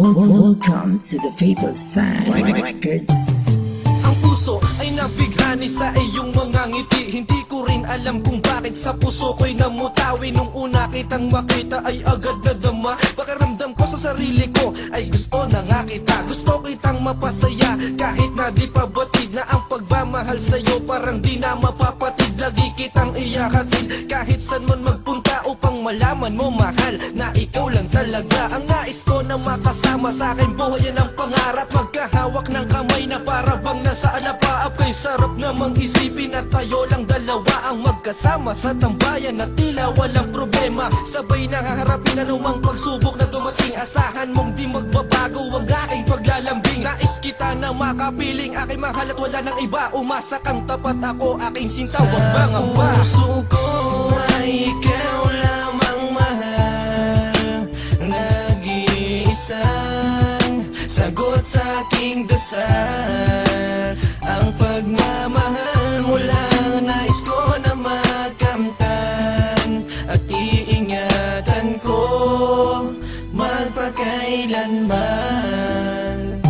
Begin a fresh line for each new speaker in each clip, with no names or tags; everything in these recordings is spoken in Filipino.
Welcome to the Fatal Sign Records.
Ang puso ay nabighani sa iyong mga ngiti. Hindi ko rin alam kung bakit sa puso ko'y namutawi. Nung una kitang makita ay agad nadama. Pakiramdam ko sa sarili ko ay gusto na nga kita. Gusto kitang mapasaya kahit na di pa batid. Na ang pagmamahal sa'yo parang di na mapapatid. Lagi kitang iyahatid kahit saan man magpunta, upang malaman mo mahal na ikaw lang talaga ang nais ko na makasama sa akin. Buhay yan ang pangarap, magkahawak ng kamay na para bang nasa alapaap. Kay sarap namang isipin na tayo lang dalawa ang magkasama sa tambayan na tila walang problema. Sabay na haharapin anumang pagsubok na dumating. Asahan mong di magbabago ang aking paglalambing. Nais kita na makapiling, aking mahal at wala nang iba. Umasa kang tapat ako, aking sinta, wag mangamba. Puso ko ay ikaw lamang mahal, nag-iisang sagot sa aking dasal. Ang pagmamahal mo lang nais ko na makamtan, at iingatan ko magpakailanman.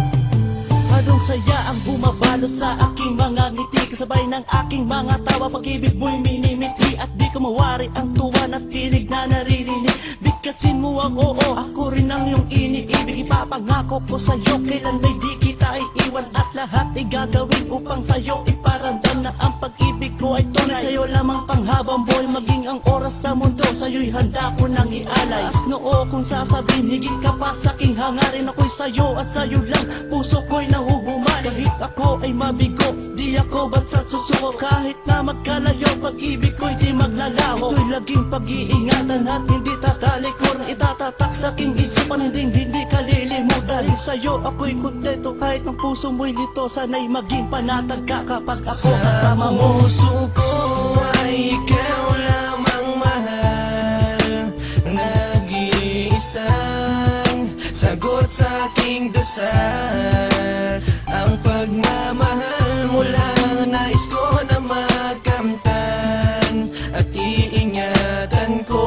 Anong saya ang bumabalot sa aking mga ngiti, kasabay ng aking mga tawa. Pag-ibig mo'y minimiti at di ko mawari ang tuwa at tinig na naririnig. Bigkasin mo ang oo, ako rin ang iyong iniibig. Ipapangako ko sa'yo, kailan may di kita iiwan, at lahat ay gagawin upang sa'yo iparamdam na ang pag-ibig ko ay tunay. Sa'yo lamang panghabang buhay, maging ang oras sa mundo, sa'yo'y handa ko nang ialay. Noo kung sasabihin, higit ka pa sa'king hangarin. Ako'y sa'yo at sa'yo lang, puso ko'y nahuhuman. Kahit ako ay mabigo, di ako basta't susuko. Kahit na magkalayo, pag-ibig ko'y di maglalaho. Ito'y laging pag-iingatan at hindi tatalikuran. Itatatak sa'king isipan, hindi kalilimutan. Dahil sa'yo ako'y kontento, kahit ang puso mo'y lito. Sana'y maging panatag ka kapag ako kasama mo. Sa puso ko ay ikaw lamang mahal, nag-iisang sagot sa aking dasal. Ang pagmamahal mo lang nais ko na makamtan, at iingatan ko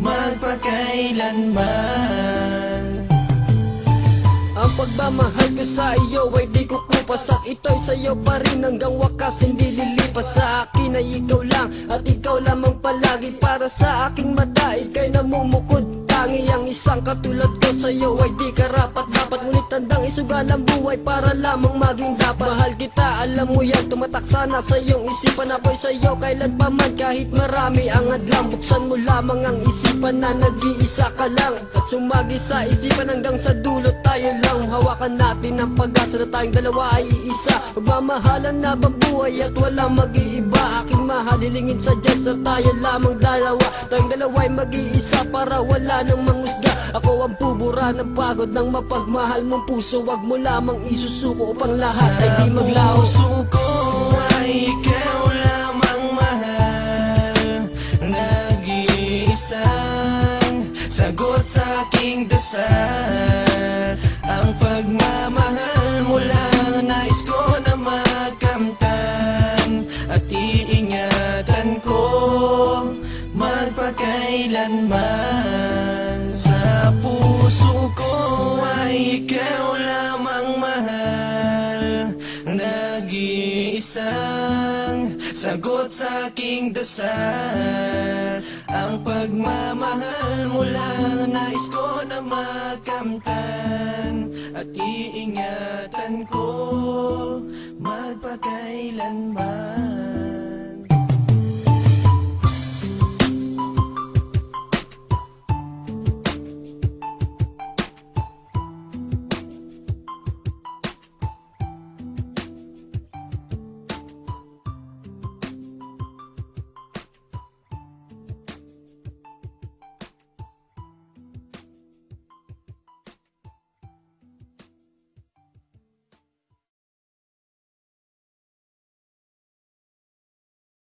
magpakailanman. Ang pagmamahal ko sa iyo ay di kukupas, at ito'y sa'yo pa rin hanggang wakas, hindi lilipas. Sa akin ay ikaw lang at ikaw lamang palagi. Para sa aking mata ika'y namumukod, tangi ang isang katulad ko sa'yo ay di karapat dapat. Ngunit tandang isugal ang buhay para lamang maging dapat. Mahal kita, alam mo yan, tumatak sana sa iyong isipan. Ako'y sa'yo kailan pa man, kahit marami ang adlang. Buksan mo lamang ang isipan na nag-iisa ka lang, at sumagi sa isipan hanggang sa dulo tayo lang. Hawakan natin ang pag-asa na tayong dalawa ay iisa. Magmamahalan na babuhay at walang mag-iiba. Aking mahal, hilingin sa Diyos na tayo lamang dalawa. Tayong dalawa'y mag-iisa para wala nang mangusga. Ako ang bubura ng pagod ng mapagmahal mong puso. Wag mo lamang isusuko upang lahat ay di maglaho. Puso ko ay ikaw lamang mahal, nag-iisang sagot sa aking dasal. Ang pagmamahal mo lang nais ko na makamtan, at iingatan ko magpakailanman. Sa puso ko ay ikaw lamang mahal, nag-iisang sagot sa aking dasal. Ang pagmamahal mo lang nais ko na makamtan, at iingatan ko magpakailanman.